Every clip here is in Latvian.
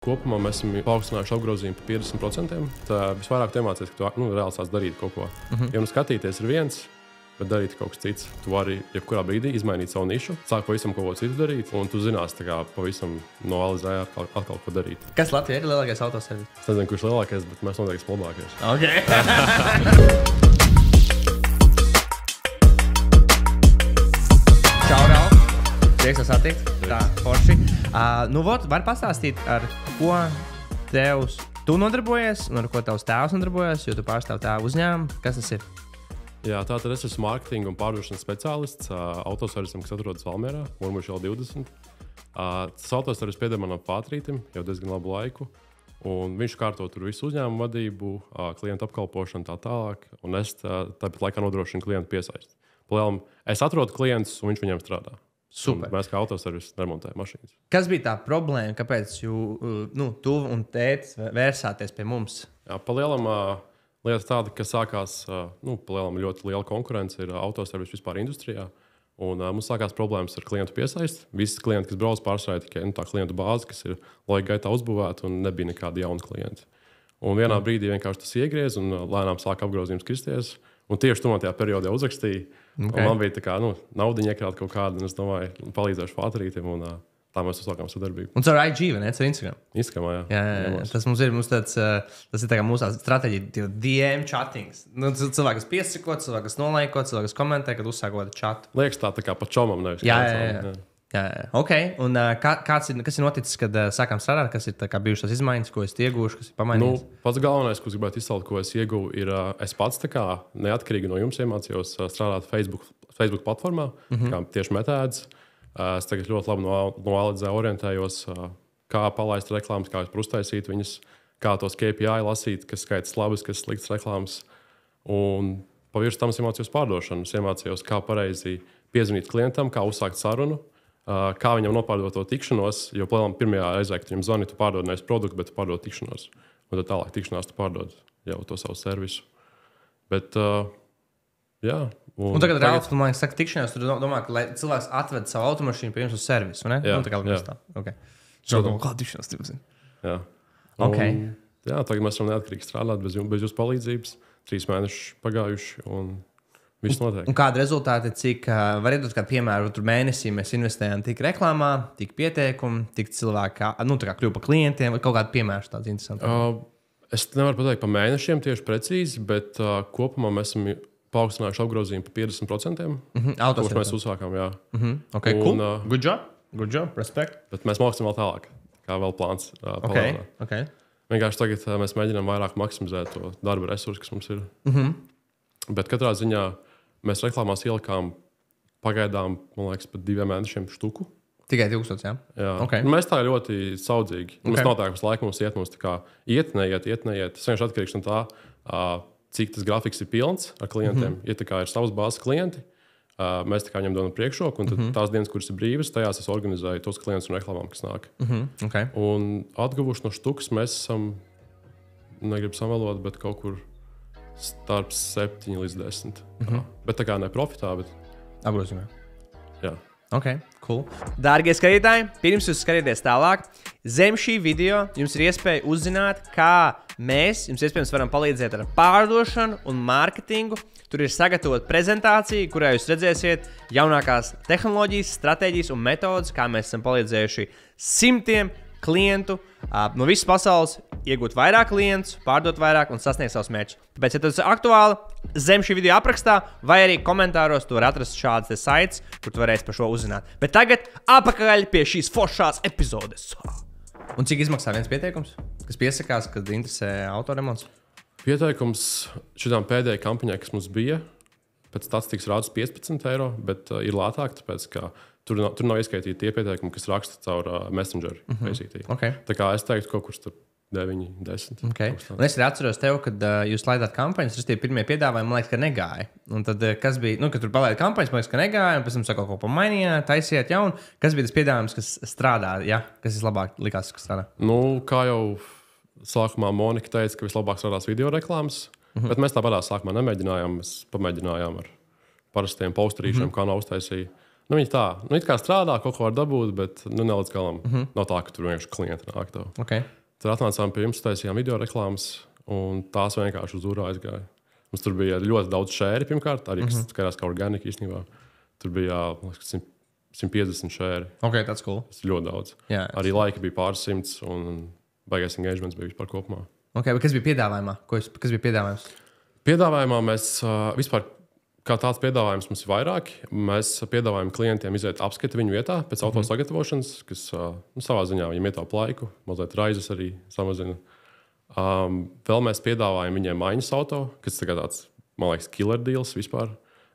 Kopumā mēs esam paaugstinājuši apgrozījumu par 50%. Tā visvairāk iemācīties, ka tu reāli sāc darīt kaut ko. Ja nu skatīties ir viens, bet darīt kaut kas cits. Tu vari jebkurā brīdī izmainīt savu nišu, sākt pavisam kaut ko citu darīt, un tu zinās pavisam no A līdz Z atkal ko darīt. Kas Latvijā ir lielākais autoservis? Es nezinu, kurš ir lielākais, bet mēs noteikti esam labākais. Okay. Čau, Ralf! Prieks jūs satikt. Tā, forši. Var pastāstīt, ar ko tu nodarbojies, un ar ko tavs tēvs nodarbojas, jo tu pārstāv tēvu uzņēmumu. Kas tas ir? Jā, tātad es esmu mārketinga un pārdošanas speciālists autoservisam, kas atrodas Valmierā, Murmuļš L20. Tas autoservis pieder manam pātrītim jau diezgan labu laiku, un viņš kārto tur visu uzņēmumu vadību, klientu apkalpošanu tā tālāk, un es tāpat laikā nodrošinu klientu piesaisti. Palielam, es atrodu klientus, un viņš viņiem strādā. Super. Un mēs kā autoservis remontējam mašīnas. Kas bija tā problēma, kāpēc tu un tētis vērsāties pie mums? Jā, palielam lieta tāda, ka sākās palielam ļoti liela konkurence ir autoservis vispār industrijā. Un mums sākās problēmas ar klientu piesaisti. Visi klienti, kas brauc pārstrādāja tikai tā klientu bāzi, kas ir laika gaitā uzbūvēta, un nebija nekādi jauni klienti. Un vienā brīdī vienkārši tas iegriez, un lēnām sāka apgrozījums kristies. Un tieši tajā periodā uzrakstīja. Okay. Man bija tā kā naudiņa iekrāt kaut kāda, un es domāju, palīdzēšu pātrītim, un tā mēs uzsākām sadarbību. Un caur IG, vai ne? Caur Instagram? Instagramā, jā. Jā. Tas mums ir tas ir tā kā mūsu strateģija, DM chatings. Cilvēki, kas piesako, cilvēki, kas nolaiko, cilvēki, kas komentē, kad uzsāk kaut kādu chatu. Liekas tā kā pa čomam nevis. Jā. Ok, un kas ir noticis, kad sākām strādāt, kas ir bijušas tās izmaiņas, ko es iegūšu, kas ir pamainījies? Pats galvenais, ko es gribētu izcelt, ko es ieguvu, ir es pats neatkarīgi no jums iemācījos strādāt Facebook platformā, kā tieši metēdas. Es tagad ļoti labi no A līdz Z orientējos, kā palaist reklāmas, kā uztaisīt viņas, kā tos KPI lasīt, kas skaitas labas, kas sliktas reklāmas. Un pavirs tam es iemācījos pārdošanu. Es iemācījos, kā pareizi piezvanīt klientam, kā uzsākt sarunu. Kā viņam nopārdot to tikšanos, jo pirmajā reizē, kad viņam zvani, tu pārdod nevis produktu, bet tu pārdod tikšanos. Un tad tālāk tikšanās tu pārdod jau to savu servisu. Bet, jā. Un tagad, Ralf, tu man saki tikšanās, tu domā, ka lai cilvēks atved savu automašīnu pie jums uz servisu, ne? Jā, jā. Okay. Kā tikšanās tu zini? Jā. Okay. Jā, tagad mēs varam neatkarīgi strādāt bez jūsu palīdzības. 3 mēneši pagājuši un viss notiek. Un kādi rezultāti, cik var iedot kādu piemēru, tur mēnesī mēs investējām tik reklāmā, tik pieteikumu, tik cilvēki kļuva par klientiem, vai kaut kādu piemēru tāds interesants? Es nevaru pateikt par mēnešiem tieši precīzi, bet kopumā mēs esam paaugstinājuši apgrozījumu par 50%. Kopš mēs uzsākām, jā. Okay, cool. Good job, respect. Bet mēs māksim vēl tālāk, kā vēl plāns palielināt. Okay. Vienkārši tagad mēs mēģinām vairāk maksimizēt to darba resursu, kas mums ir. Bet katrā ziņā mēs reklāmās ielikām pagaidām, man liekas, pat 2 mēnešiem štuku. Tikai 2000, jā? Jā. Okay. Mēs tā ļoti saudzīgi. Okay. Mēs noteikti visu laiku mums tā kā iet, neiet. Tas vienkārši atkarīgs no tā, cik tas grafiks ir pilns ar klientiem. Ja tā kā ir savas bāzes klienti, mēs tā kā viņam dodam priekšroku, un tad tās dienas, kuras ir brīvas, tajās es organizēju tos klientus un reklāmām, kas nāk. Okay. Un atguvuši no štukas mēs esam, negribu samalot, bet kaut kur starp 7 līdz 10. Bet tā kā ne profitā, bet apgrozījumā. Jā. Ok, cool. Dārgie skatītāji, pirms jūs skatīties tālāk, zem šī video jums ir iespēja uzzināt, kā mēs jums iespējams varam palīdzēt ar pārdošanu un mārketingu. Tur ir sagatavota prezentācija, kurā jūs redzēsiet jaunākās tehnoloģijas, stratēģijas un metodas, kā mēs esam palīdzējuši simtiem klientu no visas pasaules iegūt vairāk klientus, pārdot vairāk un sasniegt savus mērķus. Tāpēc, ja tas ir aktuāli, zem šī video aprakstā vai arī komentāros tu vari atrast šādas saites, kur tu varēsi par šo uzzināt. Bet tagad atpakaļ pie šīs foršās epizodes. Un cik izmaksā viens pieteikums, kas piesakās, kad interesē autoremonts? Pieteikums šitām pēdējai kampaņai, kas mums bija, pēc statistikas rādas 15 eiro, bet ir lētāk, tāpēc, ka tur nav ieskaitīti tie pieteikumi, kas raksta caur Messenger. Okay. Tā kā es teiktu, kaut kur starp 9, 10. Okay. Un es arī atceros tev, kad jūs laidāt kampaņas, tas tie pirmie piedāvājumi, man liekas, ka negāja. Un tad, kas bija, kad tur palaida kampaņas, man liekas, ka negāja, un pēc tam kaut ko pamainījāt, taisījāt jaunu. Kas bija tas piedāvājums, kas strādā, ja? Kas vislabāk likās, kas strādā? Kā jau sākumā Monika teica, ka vislabāk strādās video reklāmas, bet mēs tāpatās sākumā nemēģinājām. Mēs pamēģinājām ar parastiem posterīšiem, kā nav uztaisīja. Nu, viņi tā, nu, it kā strādā, kaut ko var dabūt, bet nu, ne līdz galam. Nav tā, ka tur vienkārši klienti nāk tev. Okay. Tad atnācām pie jums, taisījām video reklāmas, un tās vienkārši uz ūrā aizgāja. Mums tur bija ļoti daudz šēri pirmkārt, arī kas skatās kā organika īstenībā. Tur bija 150 šēri. Ok, that's cool. Tas ir ļoti daudz. Jā, arī laika bija pāris simts, un baigais engagements bija vispār kopumā. Ok, bet kas bija piedāvājumā? Kas bija piedāvājums? Piedāvājumā mēs vispār, kā tāds piedāvājums mums ir vairāk, mēs piedāvājam klientiem iziet apskati viņu vietā pēc auto sagatavošanas, kas savā ziņā viņiem ietaupa laiku, mazliet raizes arī samazina. Vēl mēs piedāvājam viņiem maiņas auto, kas ir tāds, man liekas, killer deals vispār.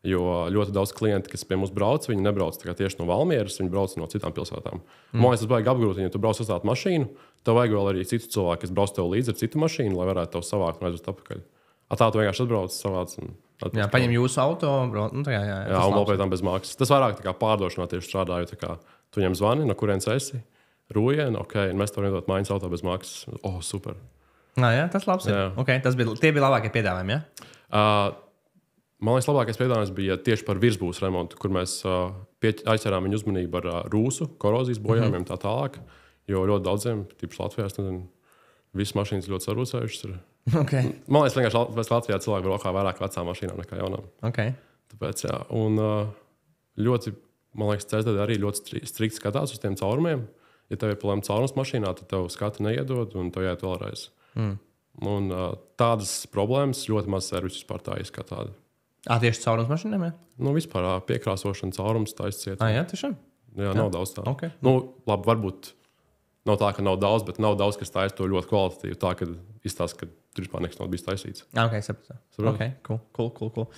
Jo ļoti daudz klienti, kas pie mums brauc, viņi nebrauc tieši no Valmieras, viņi brauc no citām pilsētām. Man liekas, tas baigi apgrūti, ja tu brauc uz tādu mašīnu, tev vajag vēl arī citu cilvēku, kas brauc tev līdzi ar citu mašīnu, lai varētu tev savākt un aizvest atpakaļ. Tā tu vienkārši atbrauc savāc. Jā, paņem jūsu auto, nu, tā, jā, un vēl pēc tam bez maksas. Tas vairāk tā kā pārdošanā tieši strādāju. Tu viņam zvani, no kurienes esi, rūjieni, ok, un mēs tev iedot maiņas auto bez maksas. Super. Jā, tas labs. Okay, tie bija labākie piedāvājumi, jā? Man liekas, labākais piedāvājums bija tieši par virsbūves remontu, kur mēs aizķērām viņu uzmanību ar rūsu, korozijas bojājumiem tā tālāk. Jo ļoti daudziem, tīpaši Latvijā, visas mašīnas ļoti sarūcējušas. Okay. Man liekas, vienkārši Latvijā cilvēki braukā vairāk vecām mašīnām nekā jaunām. Okay. Tāpēc, jā, un ļoti, man liekas, CSDD arī ļoti strikti skatās uz tiem caurumiem. Ja tev ir problēma caurums mašīnā, tad tev skati neiedod un tev jāiet vēlreiz. Un tādas problēmas ļoti maz servis vispār tā izskatā. Tieši caurums mašīnām, jā? Nu, vispār piekrāsošana caurums tā izciet. Jā, tiešām? Jā, nav daudz tā. Okay. Nu, labi, varbūt nav tā, ka nav daudz, bet nav daudz, kas taisa to ļoti kvalitatīvi. Tā, ka izstāsta, ka tur vispār nekas nav bijis taisīts. Ok, sapratu. Okay, cool.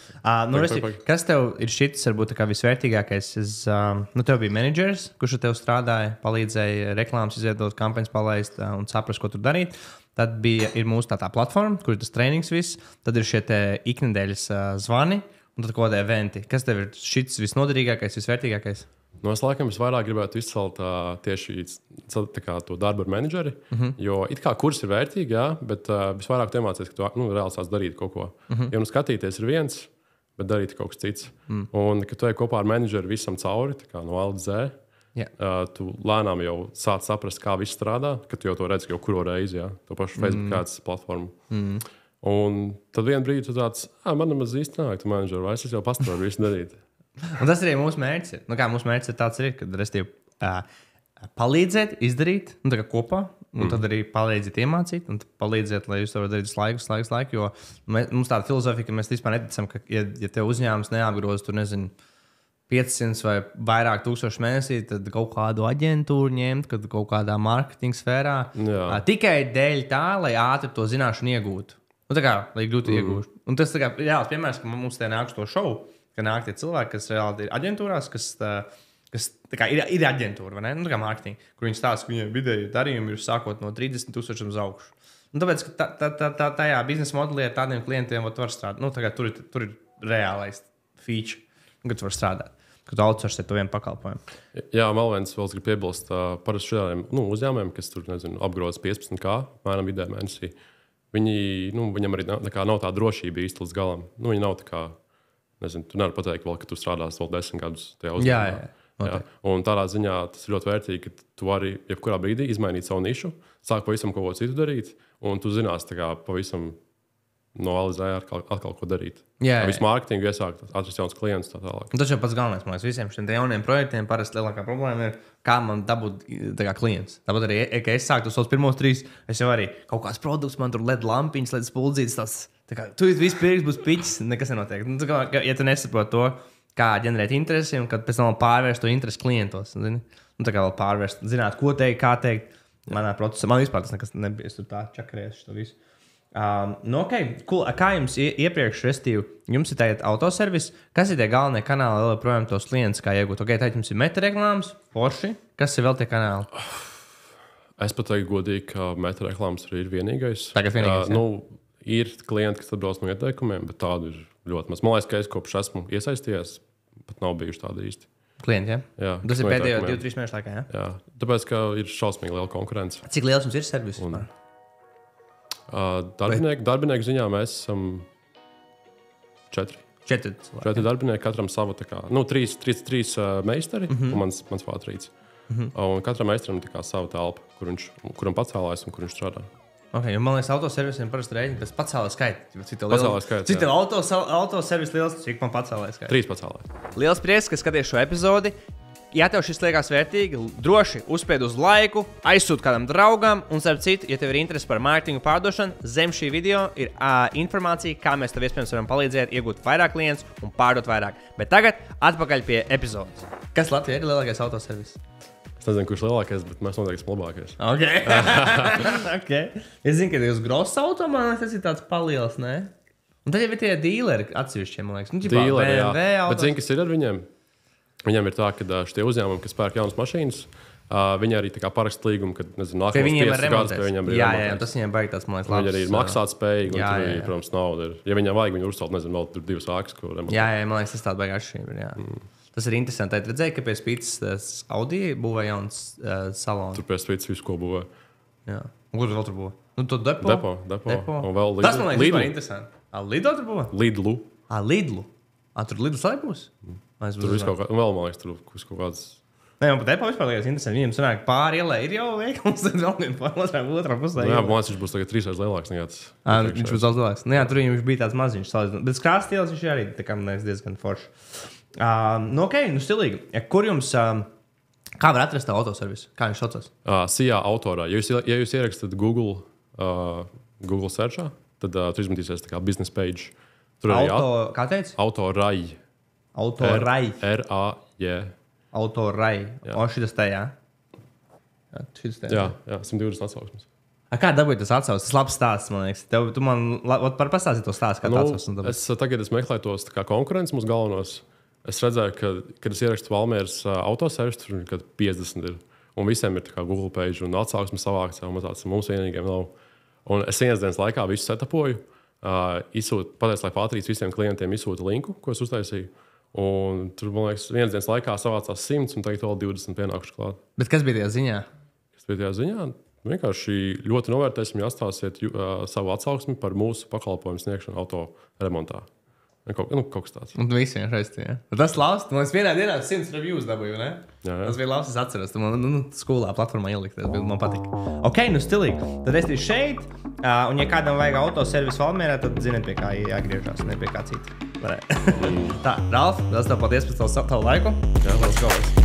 Kas tev ir šis, varbūt, visvērtīgākais? Tev bija menedžers, kurš ar tevi strādāja, palīdzēja reklāmas izveidot, kampaņas palaist un saprast, ko tur darīt. Tad ir mūsu tā platforma, kur ir tas treniņš viss. Tad ir šie iknedēļas zvani un tad kādi eventi. Kas tev ir šis visnoderīgākais, visvērtīgākais? Es laikam visvairāk gribētu izcelt tieši to darbu ar menedžeri. Jo it kā kurs ir vērtīgi, jā, bet visvairāk tu iemācies, ka tu reāli sāc darīt kaut ko. Jo skatīties ir viens, bet darīt kaut kas cits. Un kad tu ej kopā ar menedžeri visam cauri, no A līdz Z, tu lēnām jau sāc saprast, kā viss strādā, kad tu jau to redzi jau kuro reizi, to pašu Facebook kāds platformu. Un tad vienā brīdī tu tāds, man nemaz īsti nāk, tu menedžeri, vai es jau pastrādu visu darīt. Un tas arī mūsu mērķis ir. Mūsu mērķis ir tāds, ka palīdzēt, izdarīt kopā, un tad arī palīdzēt iemācīt, un palīdzēt, lai jūs to varat darīt laiku. Jo mums tāda filozofija, ka mēs vispār neticam, ka, ja tev uzņēmums neapgroz, tur nezinu, 500 vai vairāk tūkstoši mēnesī, tad kaut kādu aģentūru ņemt, kaut kādā mārketinga sfērā. Tikai dēļ tā, lai ātri to zināšanu iegūtu. Lai gluti iegūtu. Un tas ir reāls piemērs, ka mums te nāk to šovu. Ka nāk tie cilvēki, kas reāli ir aģentūrās, kas ir aģentūra, vai ne? Kā mārketinga, kur viņi stāsta, ka viņiem vidēji darījumi ir sākot no 30,000 uz augšu. Tāpēc, ka tajā biznesa modelī ar tādiem klientiem var strādāt. Tur ir reālais feature, kad tu vari strādāt. Kad tu outsourcē to vienu pakalpojumu. Jā, vēl viens vēl gribu piebilst par šādiem uzņēmumiem, kas tur, apgroz 15K mēram vidē mēnesī. Viņam arī nav tā drošība īsti līdz galam. Viņi nav tā kā, nezinu, tu nevari pateikt, vēl, ka tu strādāsi vēl 10 gadus tajā uzņēmumā. Jā. Un tādā ziņā tas ir ļoti vērtīgi, ka tu vari jebkurā brīdī izmainīt savu nišu, sākt pavisam kaut ko citu darīt, un tu zināsi pavisam no A līdz Z atkal ko darīt. Visu mārketingu iesākt, atrast jaunus klientus tā tālāk. Tas jau pats galvenais, man liekas, visiem šiem jauniem projektiem parasti lielākā problēma ir, kā man dabūt klients. Tāpat arī, ka es sāktu tos pirmos 3, es jau arī kaut kāds produkts, man tur LED lampiņas, LED spuldzītes, tas tu viss pirks būs piķis, nekas nenotiek. Ja tu nesaproti to, kā ģenerēt interesi un kad pēc tam pārvērst to interesi klientos. Tā kā vēl pārvērst, zināt, ko teikt, kā teikt. Manā procesā, man vispār tas nekas nebija, es tur tā čakarēšu to visu. Cool. Kā jums iepriekš, restīvi, jums ir tagad autoservis, kas ir tie galvenie kanāli, vēl projām tos klientus, kā iegūt? Tagad jums ir meta reklāmas, Porsche, kas ir vēl tie kanāli? Es pat teiktu godīgi, ka meta reklāmas arī ir vienīgais. Tagad vienīgais, ir klienti, kas atbrauc no ieteikumiem, bet tādu ir ļoti maz. Man liekas, ka es kopš esmu iesaistījies, pat nav bijuši tādi īsti. Klienti, jā? Tas ir pēdējo 2-3 mēnešu laikā, jā? Jā, tāpēc, ka ir šausmīgi liela konkurence. Cik liels jums ir servis? Darbinieku ziņā mēs esam 4 4 darbinieki, katram savu, trīs meistari un mans vātrīts. Un katram meistaram savu telpu, kuram pacēlājs un kur viņš strādā. Okay, man liekas, autoservisiem parasti rēķina pēc pacēlā skaita. Cik tev autoservis liels, cik man pacēlā skaita? 3 pacēlāji. Liels prieks, ka skaties šo epizodi. Ja tev šis liekas vērtīgi, droši uzspied uz laiku, aizsūt kādam draugam, un starp citu, ja tev ir interesi par mārketingu pārdošanu, zem šī video ir informācija, kā mēs tev iespējams varam palīdzēt iegūt vairāk klientus un pārdot vairāk. Bet tagad atpakaļ pie epizodes. Kas Latvijā ir lielākais autoservis? Es nezinu, kurš lielākais, bet mēs noteikti esam labākais. Okay. Es zinu, ka jūs gross auto, man liekas, tas ir tāds paliels, ne? Un tad jau ir tie dīleri atsevišķiem, man liekas. Dīleri, jā. Bet zini, kas ir ar viņiem? Viņiem ir tā, ka šitie uzņēmumi, kas pērk jaunas mašīnas, viņi arī parakst līgumu, kad, nezinu, nākamos 5 gadus pie viņiem ir jā, tas viņiem baigi tāds, man liekas, labs. Viņi arī ir maksāt spējīgi, un tur arī, protams, nauda ir. Ja viņiem vajag, viņi uzcelt, nezinu, vēl tur 2 ākas, ko remontēt. Jā, man liekas, tas tāda baigi atšķirība, jā. Tas ir interesanti. Tad redzēju, ka pie spītas Audi būvē jauns salons. Tur pie spītas visu, ko būvē. Jā. Un kur vēl tur būvē? Nu, to depo. Un vēl Lidlu. Tas man liekas vispār interesanti. Lidlu tur būvē? Lidlu. Lidlu. Tur Lidlu arī būs? Tur visu kaut kā, un vēl, man liekas, tur kaut kāds... Nē, un pat depo vispār liekas interesanti. Viņiem sanāk pāri ielē ir jau veikums, tad vēl vien otrā pusē. Jā, man liekas, viņš būs tagad 3 reizes lielāks nekā tas. Viņš būs daudz lielāks. Nu jā, tur viņš bija tāds maziņš. Bet skrāstījās viņš arī, tā kā man liekas, diezgan forši. Stilīgi. Kur jums, kā var atrast tā autoservisu? Kā viņš saucas? SIA autorā. Ja jūs ierakstat Google searchā, tad tur izmetīsies tā kā business page. Tur arī kā teici? Autorai. R-A-J. Autorai. O, šitas te, jā? Jā, 120 atsauksmes. Kā dabūji tas atsauksmes? Tas labs stāsts, man liekas. Tu man par pastāstīt to stāstu, kā atsauksmes. Tagad es meklēju tos konkurences mūsu galvenos. Es redzēju, ka, kad es ierakstu Valmieras autoservisu, tur kad 50 ir. Un visiem ir Google page un atsauksmes savākts, un mums vienīgiem nav. Un es vienas dienas laikā visu setapoju, pateicu, lai Patrīts visiem klientiem izsūta linku, ko es uztaisīju. Un tur, man liekas, vienas dienas laikā savācās 100, un tagad vēl 20 pienākuši klāt. Bet kas bija tajā ziņā? Kas bija tajā ziņā? Vienkārši ļoti novērtēsim, ja atstāsiet savu atsauksmi par mūsu pakalpojumu sniegšanu auto remontā. Kaut kas tāds. Un visiem raistīja. Tas labs. Man liekas, vienā dienā 100 reviews dabūju, ne? Jā. Tas bija labs, es atceros. Tu man skolā platformā ielikt. Man patīk. Ok, stilīgi. Tad es tieši šeit. Un ja kādam vajag autoservisu Valmierā, tad ziniet, pie kā jāgriežās, ne pie kā cita. Tā, Ralf, tas tev paldies par tavu laiku. Jā, let's go.